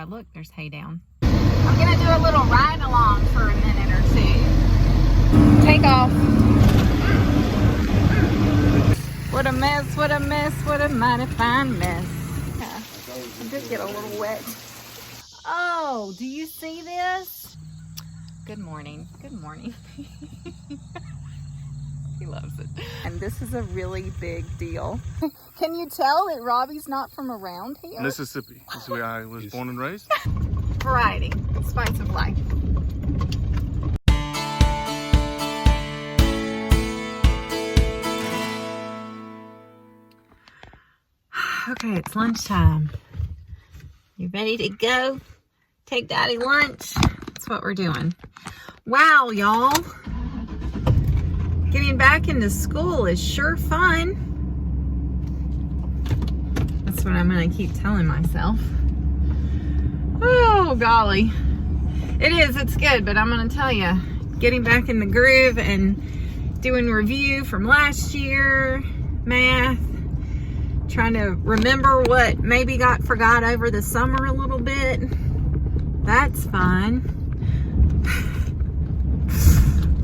look, there's hay down. I'm gonna do a little ride along for a minute or two. Take off. What a mess, what a mess, what a mighty fine mess. Yeah, I did get a little wet. Oh, do you see this? Good morning, good morning. He loves it. And this is a really big deal. Can you tell that Robbie's not from around here? Mississippi. That's where I was born and raised. Variety, spice of life. Okay, it's lunchtime. You ready to go? Take Daddy lunch? That's what we're doing. Wow, y'all. Getting back into school is sure fun. That's what I'm going to keep telling myself. Oh, golly. It is. It's good, but I'm going to tell you, getting back in the groove and doing review from last year, math, trying to remember what maybe got forgot over the summer a little bit. That's fun.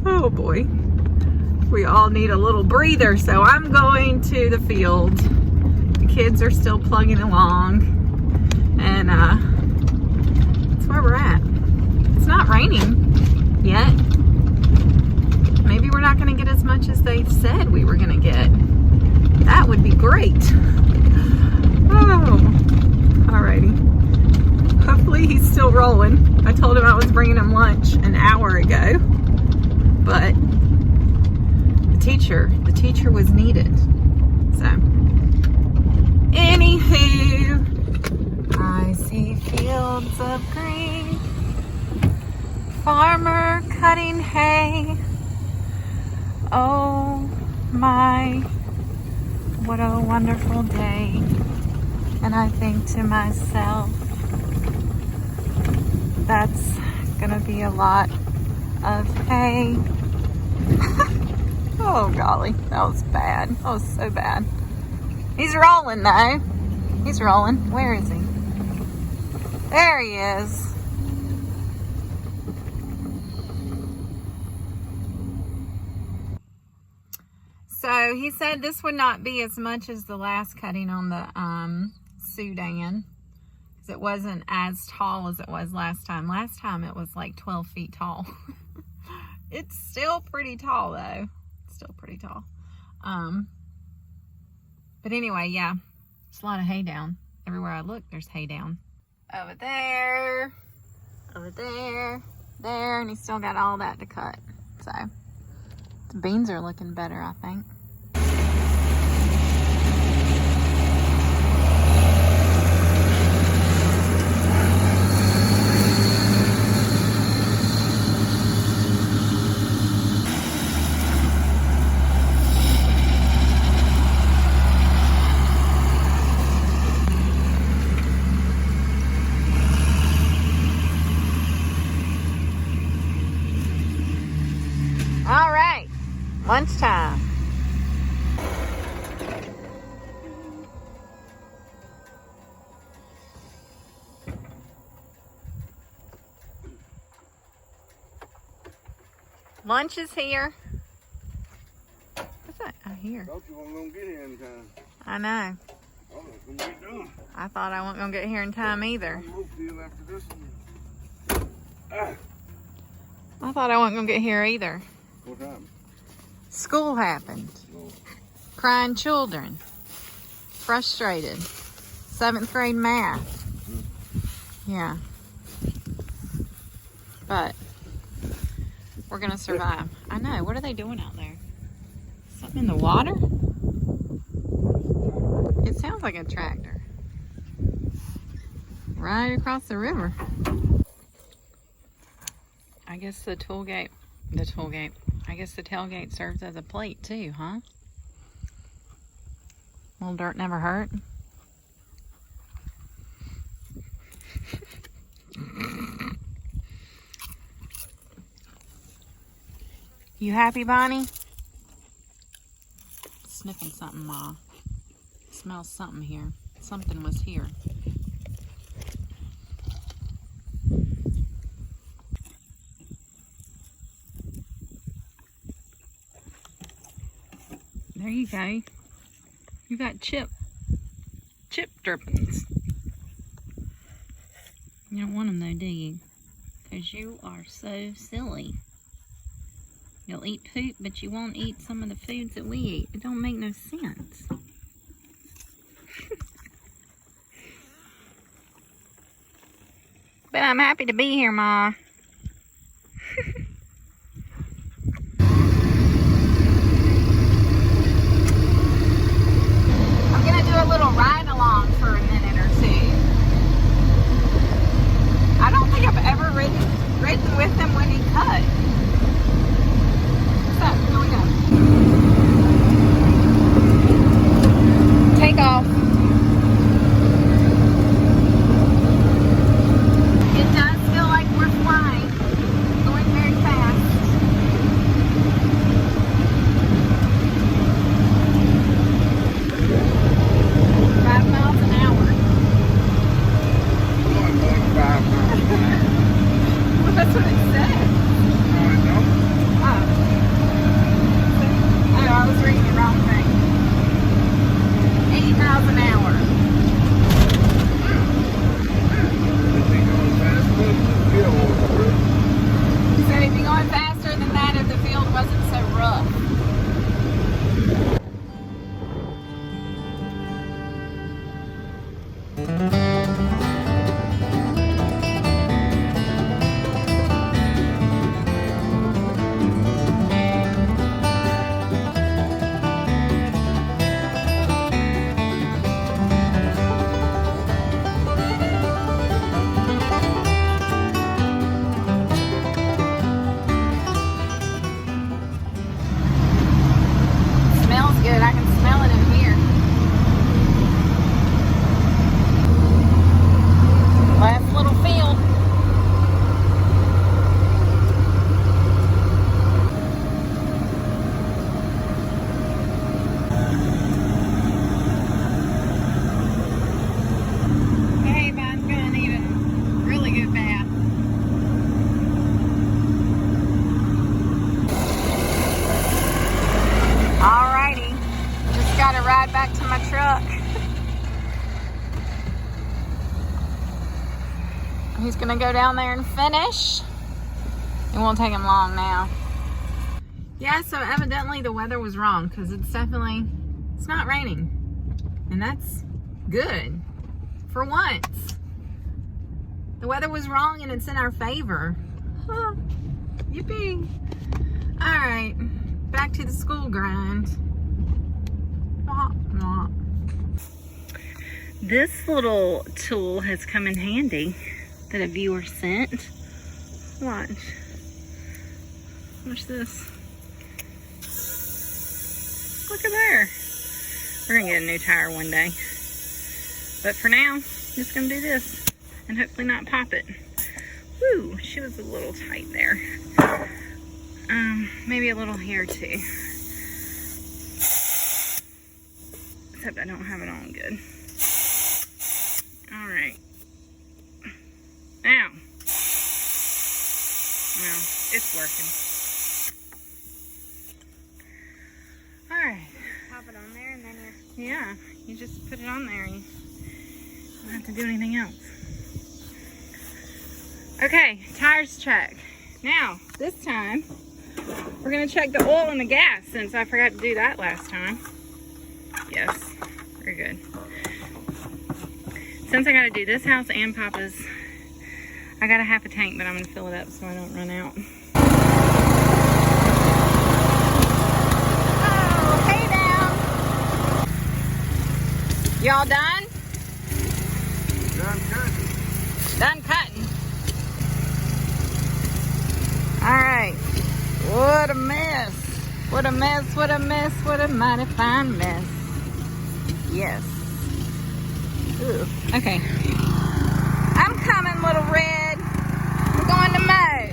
Oh, boy. We all need a little breather, so I'm going to the field. The kids are still plugging along, and that's where we're at. It's not raining yet. Maybe we're not going to get as much as they said we were going to get. That would be great. Oh, alrighty. Hopefully he's still rolling. I told him I was bringing him lunch an hour ago, but the teacher was needed. So, anywho, I see fields of green, farmer cutting hay. Oh my, what a wonderful day. And I think to myself, that's gonna be a lot of hay. Oh golly, that was bad. That was so bad. He's rolling though. He's rolling. Where is he? There he is. So he said this would not be as much as the last cutting on the Sudan, because it wasn't as tall as it was last time. Last time it was like 12 feet tall. It's still pretty tall though. Still pretty tall. But anyway, yeah, there's a lot of hay down. Everywhere I look, there's hay down. Over there, there, and he's still got all that to cut. So the beans are looking better, I think. All right, lunchtime. Lunch is here. What's that? I hear. Thought you weren't gonna get here in time. I know. Oh, it's gonna get done. I thought I wasn't gonna get here in time either. After this one. I thought I wasn't gonna get here either. What happened? School happened. No. Crying children. Frustrated. 7th grade math. Yeah. But we're gonna survive. I know. What are they doing out there? Something in the water? It sounds like a tractor. Right across the river. I guess the tailgate. I guess the tailgate serves as a plate too, huh? A little dirt never hurt. You happy, Bonnie? Sniffing something, Ma. Smells something here. Something was here. There you go. You got chip drippings. You don't want them though, do you? Because you are so silly. You'll eat poop, but you won't eat some of the foods that we eat. It don't make no sense. But I'm happy to be here, Ma. I'm gonna do a little ride along for a minute or two. I don't think I've ever ridden with him when he cut. What's up? Here we go. Take off. It does feel like we're flying. Going very fast. 5 miles an hour. Going like 5 miles an hour. Well, that's what it said. Oh, I know. Oh, I was reading the wrong thing. 8 miles an hour. If he goes fast, look, the field will through. He said he'd be going faster than that if the field wasn't so rough. Smells good. I can smell it in here. Last little field. Hey, Mine's gonna need a really good bath. Alrighty, just gotta ride back to my truck. He's gonna go down there and finish. It won't take him long now. Yeah, so evidently the weather was wrong because it's not raining. And that's good for once. The weather was wrong and it's in our favor. Huh. Yippee. Alright. Back to the school grind. Wah, wah. This little tool has come in handy that a viewer sent. Watch. Watch this. Look at there. We're gonna get a new tire one day. But for now, I'm just gonna do this and hopefully not pop it. Woo, she was a little tight there. Maybe a little here too. Except I don't have it on good. Alright. Now. Well, it's working. Alright. Pop it on there and then you're... Yeah, you just put it on there and you don't have to do anything else. Okay, tires check. Now, this time, we're gonna check the oil and the gas since I forgot to do that last time. Yes, very good. Since I gotta do this house and Papa's, I got a half a tank, but I'm gonna fill it up so I don't run out. Oh, hey down. Y'all done? Done cutting. Done cutting. All right. What a mess. What a mess, what a mess, what a mighty fine mess. Yes. Ooh. Okay. I'm coming, little red. We're going to mow.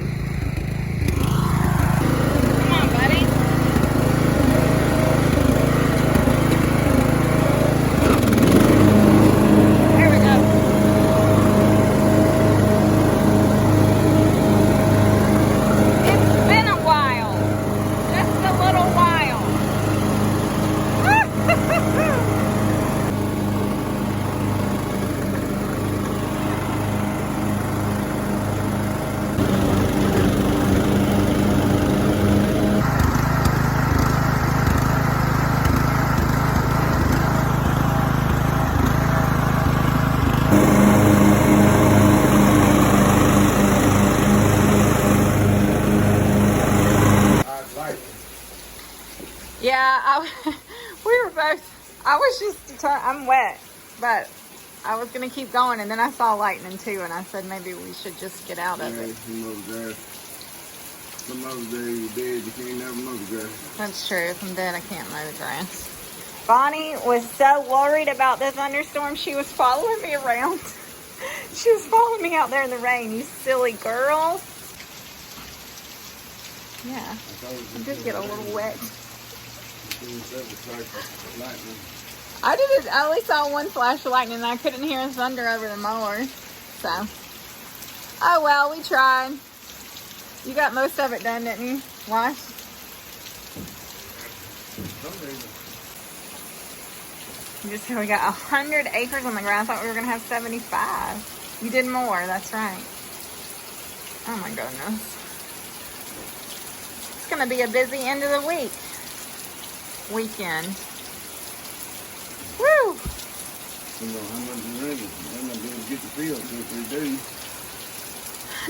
Come on, buddy. There we go. It's been a while. Just a little while. we were both, I was just, I'm wet, but I was going to keep going, and then I saw lightning too, and I said maybe we should just get out of it. Some other day you're dead, you can't never mow the grass. That's true. If I'm dead, I can't mow the grass. Bonnie was so worried about the thunderstorm, she was following me around. She was following me out there in the rain, you silly girl. Yeah, I did get a little wet. I only saw one flash of lightning and I couldn't hear thunder over the mower. So, oh well, we tried. You got most of it done, didn't you? Wash? You just said we got 100 acres on the ground. I thought we were going to have 75. You did more, that's right. Oh my goodness. It's going to be a busy end of the weekend. Woo! You know, how much is ready? I'm not going to get the field if we do.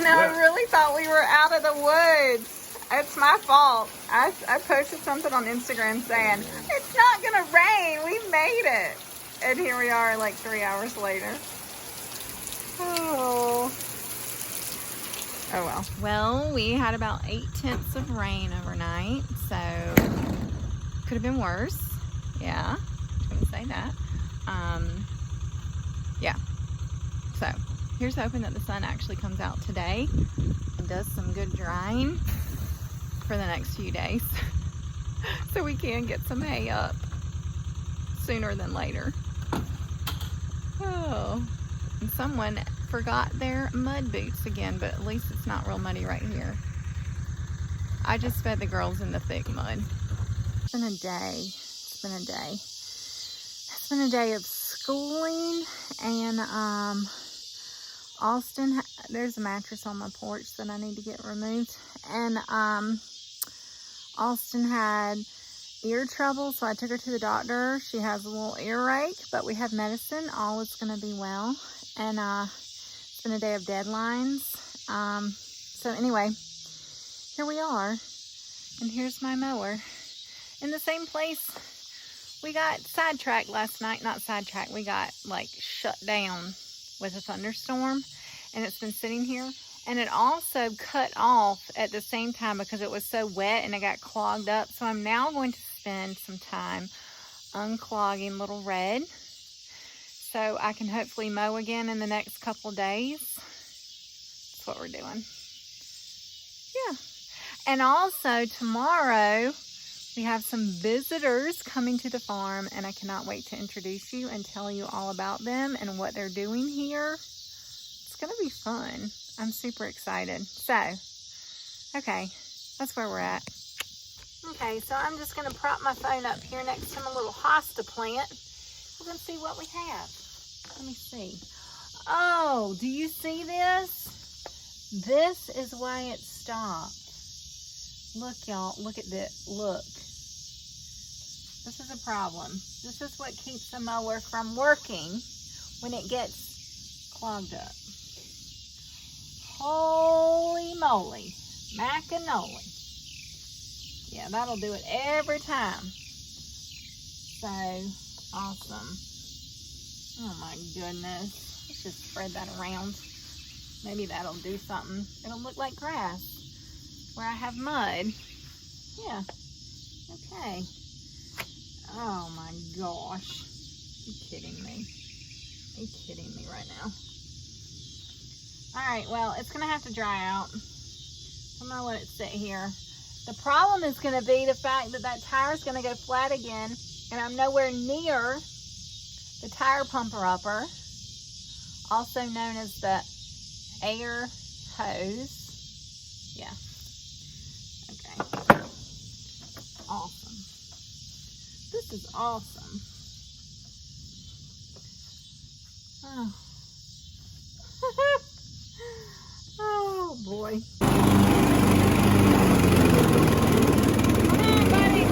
No, I really thought we were out of the woods. It's my fault. I posted something on Instagram saying, it's not going to rain. We made it. And here we are like 3 hours later. Oh. Oh well. Well, we had about 8/10 of rain overnight. So, could have been worse. Yeah. I can say that. Yeah. So, here's hoping that the sun actually comes out today and does some good drying for the next few days so we can get some hay up sooner than later. Oh, and someone forgot their mud boots again, but at least it's not real muddy right here. I just fed the girls in the thick mud. It's been a day. It's been a day. It's been a day of schooling, and Austin, there's a mattress on my porch that I need to get removed, and Austin had ear trouble, so I took her to the doctor. She has a little ear rake, but we have medicine. All is going to be well. And it's been a day of deadlines. So anyway, here we are. And here's my mower. In the same place we got sidetracked last night. Not sidetracked. We got like shut down with a thunderstorm. And it's been sitting here. And it also cut off at the same time because it was so wet and it got clogged up. So I'm now going to spend some time unclogging Little Red so I can hopefully mow again in the next couple days. That's what we're doing. Yeah. And also tomorrow we have some visitors coming to the farm, and I cannot wait to introduce you and tell you all about them and what they're doing here. It's going to be fun. I'm super excited. So, okay, that's where we're at. Okay, so I'm just going to prop my phone up here next to my little hosta plant. We're going to see what we have. Let me see. Oh, do you see this? This is why it stopped. Look, y'all. Look at this. Look. This is a problem. This is what keeps the mower from working when it gets clogged up. Holy moly, macanoli. Yeah, that'll do it every time. So, awesome. Oh my goodness. Let's just spread that around. Maybe that'll do something. It'll look like grass where I have mud. Yeah, okay. Oh my gosh. Are you kidding me? Are you kidding me right now? Alright, well, it's going to have to dry out. I'm going to let it sit here. The problem is going to be the fact that that tire is going to go flat again, and I'm nowhere near the tire pumper-upper, also known as the air hose. Yeah. Okay. Awesome. This is awesome. Oh. Oh boy. Come on, buddy.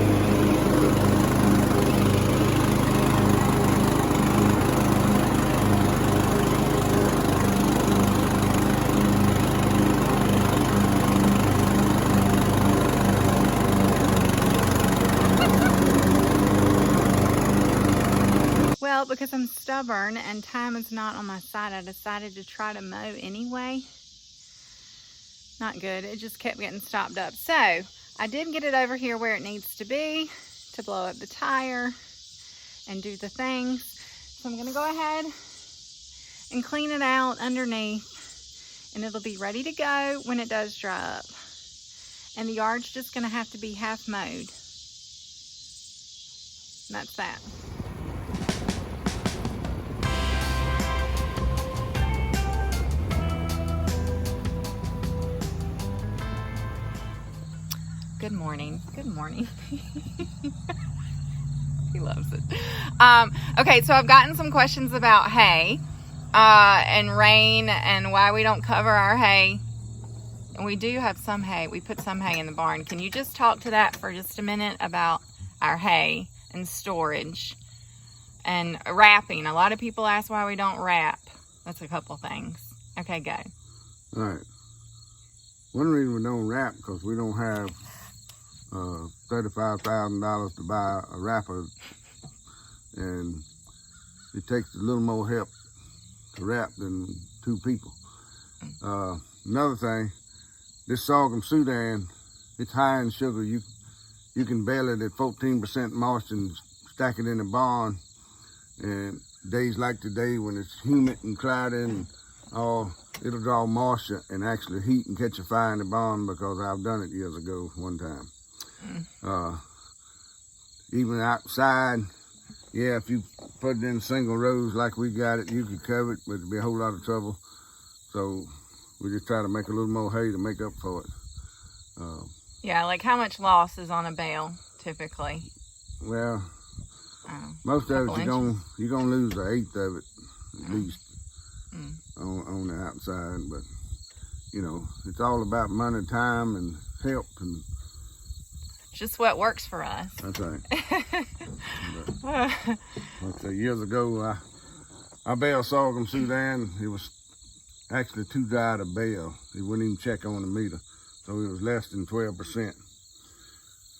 stubborn and time is not on my side, I decided to try to mow anyway. Not good. It just kept getting stopped up. So I did get it over here where it needs to be to blow up the tire and do the things. So I'm going to go ahead and clean it out underneath, and it'll be ready to go when it does dry up. And the yard's just going to have to be half mowed. And that's that. Good morning. Good morning. He loves it. Okay, so I've gotten some questions about hay and rain and why we don't cover our hay. And we do have some hay. We put some hay in the barn. Can you just talk to that for just a minute about our hay and storage and wrapping? A lot of people ask why we don't wrap. That's a couple things. Okay, go. All right. One reason we don't wrap because we don't have $35,000 to buy a wrapper, and it takes a little more help to wrap than 2 people. Another thing, this sorghum Sudan, it's high in sugar. You can bale it at 14% moisture and stack it in the barn, and days like today when it's humid and cloudy and all, it'll draw moisture and actually heat and catch a fire in the barn, because I've done it years ago one time. Even outside, yeah, if you put it in single rows like we got it, you could cover it, but it'd be a whole lot of trouble. So we just try to make a little more hay to make up for it. Yeah, like how much loss is on a bale typically? Well, most of it you're gonna lose an eighth of it at least on the outside. But you know, it's all about money, time, and help, and just what works for us. That's right. But, like I say, years ago, I baled sorghum Sudan. It was actually too dry to bale. It wouldn't even check on the meter, so it was less than 12%.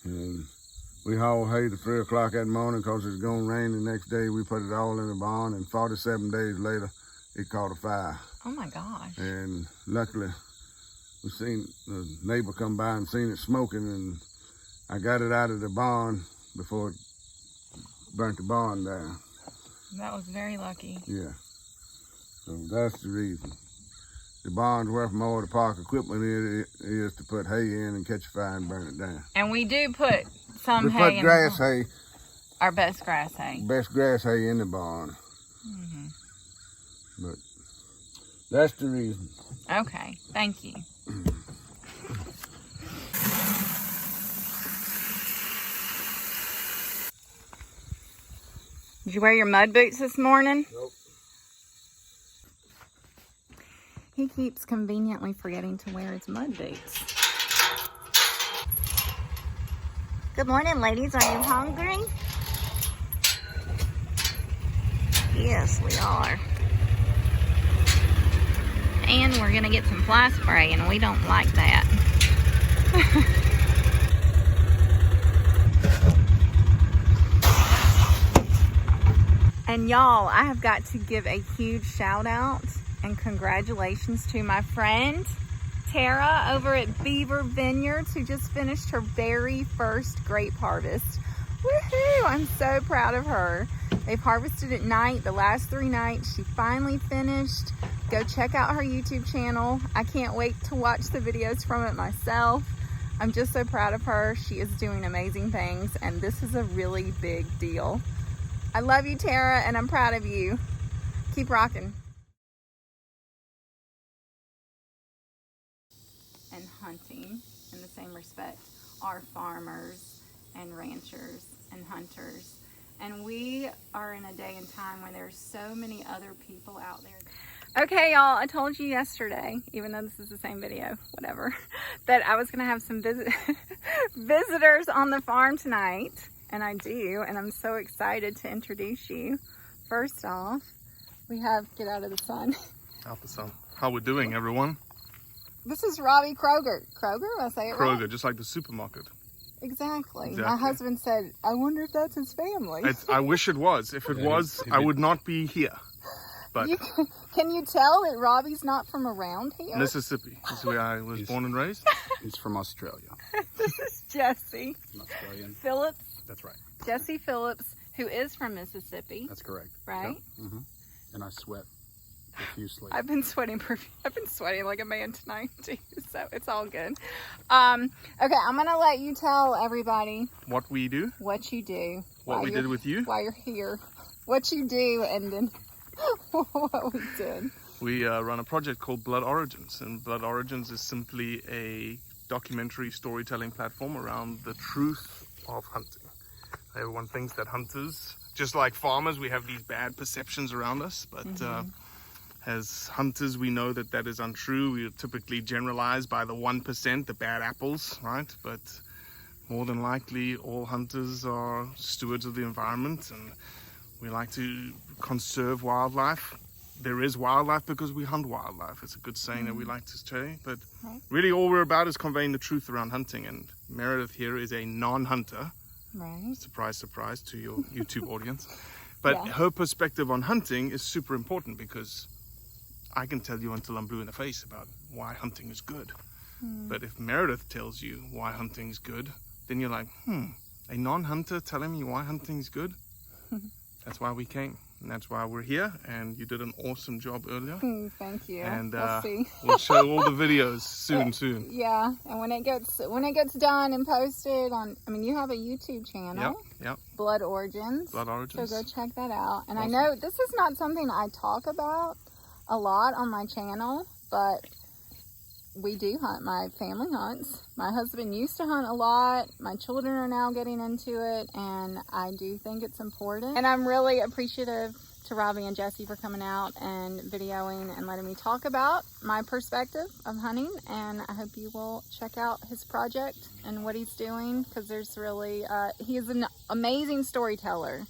And we hauled hay to 3 o'clock that morning because it was gonna rain the next day. We put it all in the barn, and 47 days later, it caught a fire. Oh my gosh. And luckily, we seen the neighbor come by and seen it smoking, and I got it out of the barn before it burnt the barn down. That was very lucky. Yeah. So that's the reason. The barn's worth more to park equipment is to put hay in and catch a fire and burn it down. And we do put some hay in. We put grass hay. Our best grass hay. Best grass hay in the barn. But that's the reason. Okay, thank you. Did you wear your mud boots this morning? Nope. He keeps conveniently forgetting to wear his mud boots. Good morning, ladies. Are you hungry? Yes, we are. And we're gonna get some fly spray, and we don't like that. And y'all, I have got to give a huge shout out and congratulations to my friend Tara over at Beaver Vineyards, who just finished her very first grape harvest. Woohoo! I'm so proud of her. They've harvested at night, the last 3 nights. She finally finished. Go check out her YouTube channel. I can't wait to watch the videos from it myself. I'm just so proud of her. She is doing amazing things, and this is a really big deal. I love you, Tara, and I'm proud of you. Keep rocking. And hunting, in the same respect, are farmers and ranchers and hunters. And we are in a day and time when there's so many other people out there. Okay, y'all, I told you yesterday, even though this is the same video, whatever, that I was gonna have some visitors on the farm tonight. And I do, and I'm so excited to introduce you. First off, we have, get out of the sun. Out the sun. How we doing, everyone? This is Robbie Kroger. Kroger, I say it right? Kroger, just like the supermarket. Exactly. My Exactly. husband said, I wonder if that's his family. I wish it was. If it was, I would not be here. But Can you tell that Robbie's not from around here? Mississippi is where I was born and raised. He's from Australia. This is Jesse An Australian. Phillips. That's right. Jesse Phillips, who is from Mississippi, That's correct. right? Yep. And I sweat profusely. I've been sweating like a man tonight too, so it's all good. Okay, I'm gonna let you tell everybody What we do, what you do, what we did with you. while you're here, what you do, and then what we did. We run a project called Blood Origins, and Blood Origins is simply a documentary storytelling platform around the truth of hunting. Everyone thinks that hunters, just like farmers, we have these bad perceptions around us, but as hunters, we know that that is untrue. We typically generalize by the 1%, the bad apples, right? But more than likely, all hunters are stewards of the environment, and we like to conserve wildlife. There is wildlife because we hunt wildlife. It's a good saying that we like to say, but really all we're about is conveying the truth around hunting. And Meredith here is a non-hunter. Right. Surprise, surprise to your YouTube audience. But her perspective on hunting is super important, because I can tell you until I'm blue in the face about why hunting is good. But if Meredith tells you why hunting is good, then you're like, a non-hunter telling me why hunting is good? That's why we came. And that's why we're here, and you did an awesome job earlier. Thank you. And we'll see. we'll show all the videos soon. Yeah, and when it gets done and posted on, I mean, you have a YouTube channel. Yep. Blood Origins. Blood Origins. So go check that out. And I know this is not something I talk about a lot on my channel, but we do hunt. My family hunts. My husband used to hunt a lot. My children are now getting into it, and I do think it's important. And I'm really appreciative to Robbie and Jesse for coming out and videoing and letting me talk about my perspective of hunting. And I hope you will check out his project and what he's doing, because there's really, he is an amazing storyteller.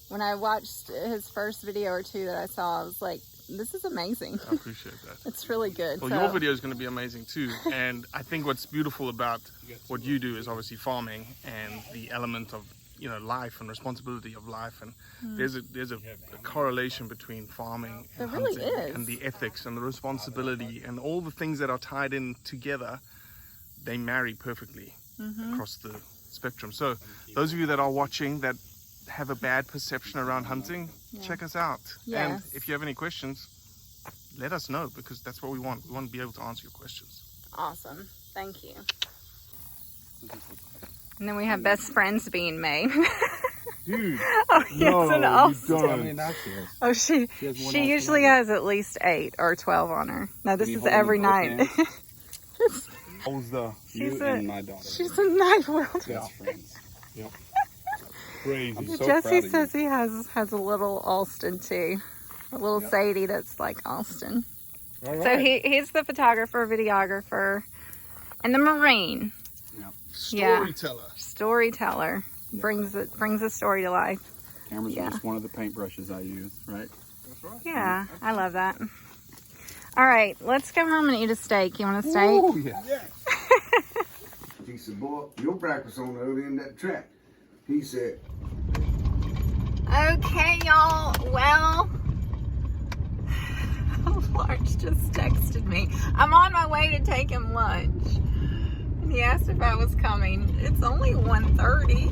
When I watched his first video or two that I saw, I was like, this is amazing. I appreciate that. It's really good. Well, so. your video is going to be amazing too. And I think what's beautiful about what you do is obviously farming and the element of, you know, life and responsibility of life. And there's a correlation between farming and There really hunting, is. and the ethics and the responsibility and all the things that are tied in together. They marry perfectly across the spectrum. So those of you that are watching that have a bad perception around hunting, check us out. Yes. And if you have any questions, let us know, because that's what we want. We want to be able to answer your questions. Awesome. Thank you. And then we have best friends being made. Dude, Oh, yes, and Austin. Oh, she usually has at least 8 or 12 on her. No, this is every night. You and my daughter. She's a night welder. Best friends. Yep. Crazy. I'm so Jesse proud of says he has a little Alston too. A little Sadie that's like Alston. All right. So he's the photographer, videographer, and the Marine. Storyteller. Storyteller. Brings the story to life. Camera's just one of the paintbrushes I use, right? That's right. Yeah, I love that. All right, let's go home and eat a steak. You want a steak? Oh, yeah. He said, boy, your practice on the other end of that track. He said, Okay, y'all. Well, Lawrence just texted me. I'm on my way to take him lunch. And he asked if I was coming. It's only 1:30.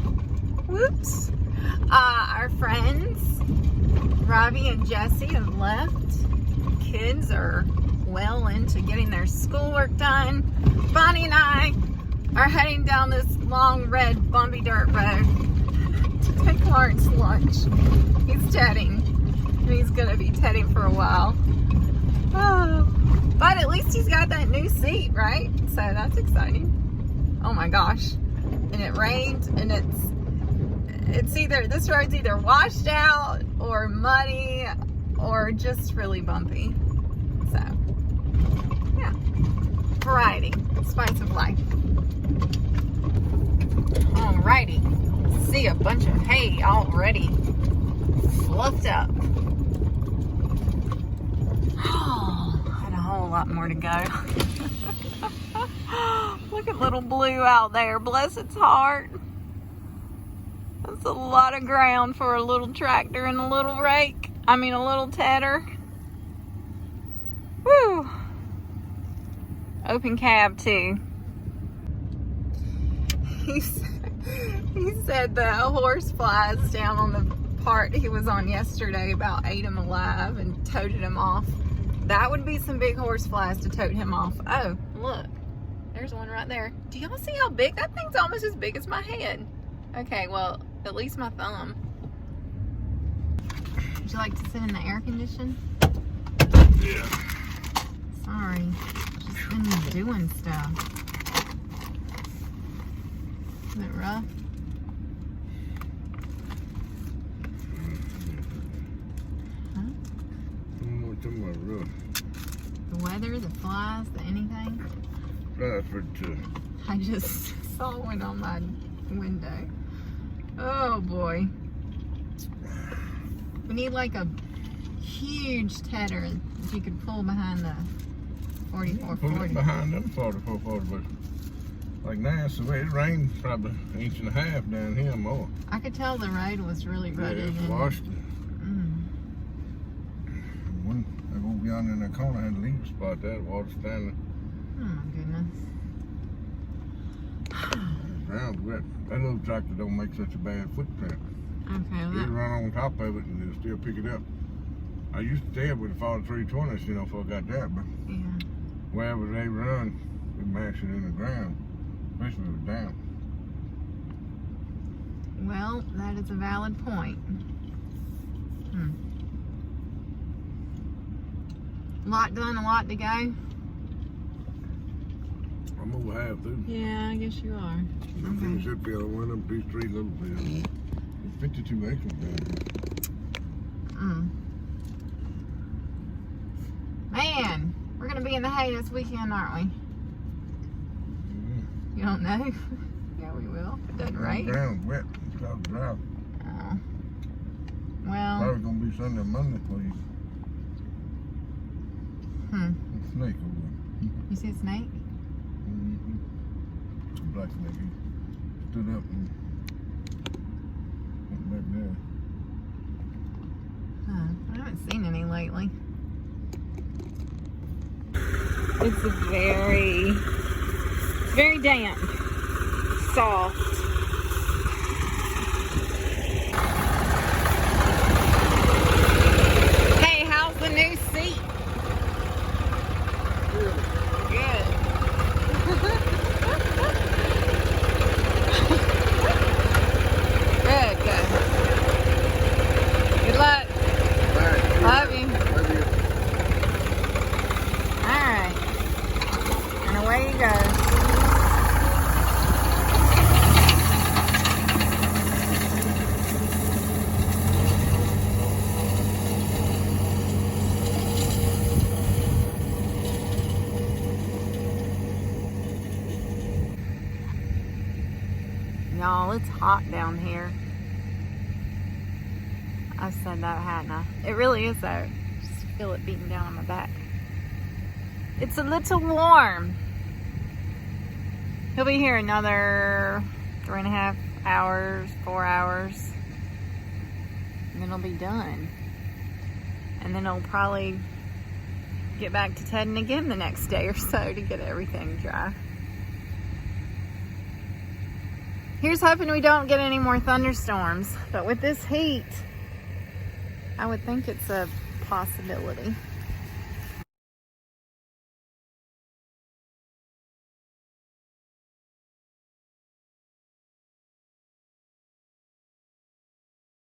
Whoops. Our friends, Robbie and Jesse, have left. Kids are well into getting their schoolwork done. Bonnie and I are heading down this long, red, bumpy dirt road to take Lawrence lunch. He's tedding, and he's gonna be tedding for a while. Oh, but at least he's got that new seat, right? So that's exciting. Oh my gosh. And it rained, and it's either, this road's either washed out or muddy or just really bumpy. So, yeah. Variety, spice of life. Alrighty. See a bunch of hay already fluffed up. Oh, had a whole lot more to go. Look at little Blue out there. Bless its heart. That's a lot of ground for a little tractor and a little rake. I mean, a little tedder. Woo! Open cab too. He said the horse flies down on the part he was on yesterday about ate him alive and toted him off. That would be some big horse flies to tote him off. Oh, look. There's one right there. Do y'all see how big? That thing's almost as big as my head. Okay, well, at least my thumb. Would you like to sit in the air condition? Yeah. Sorry. Just been doing stuff. Is it rough? The weather, the flies, the anything? I just saw one on my window. Oh boy. We need like a huge tedder that you could pull behind the 4440. Pull it behind them 4440, but like now, it's the way it rained probably an inch and a half down here more. I could tell the road was really rutted. Yeah, it's and- washed. One, I go beyond in that corner, I had to leave a spot there, water standing. Oh my goodness. Ground's wet. That little tractor don't make such a bad footprint. Okay, well, It'll run on top of it and it'll still pick it up. I used to stay with the 4320s, you know, before I got that, but yeah. wherever they run, they mash it in the ground, especially if it's down. Well, that is a valid point. Lot done, a lot to go. I'm over half through. Yeah, I guess you are. I'm finished that field, one of them, these 3 little fields. It's 52 acres down here. Man, we're gonna be in the hay this weekend, aren't we? You don't know? Yeah, we will. If it doesn't rain. The ground's wet, it's called drought. Oh. Well. Probably gonna be Sunday or Monday for you. A snake over there. You see a snake? A black snake. He stood up and went back there. Huh. I haven't seen any lately. It's very damp. Soft. Hey, how's the new seat? Good. Good. Good luck. Love you. Alright. And away you go. Y'all, it's hot down here. I said that, hadn't I? It really is though. Just feel it beating down on my back. It's a little warm. He'll be here another 3.5 hours, 4 hours. And then he'll be done. And then he'll probably get back to tedding again the next day or so to get everything dry. Here's hoping we don't get any more thunderstorms. But with this heat, I would think it's a possibility.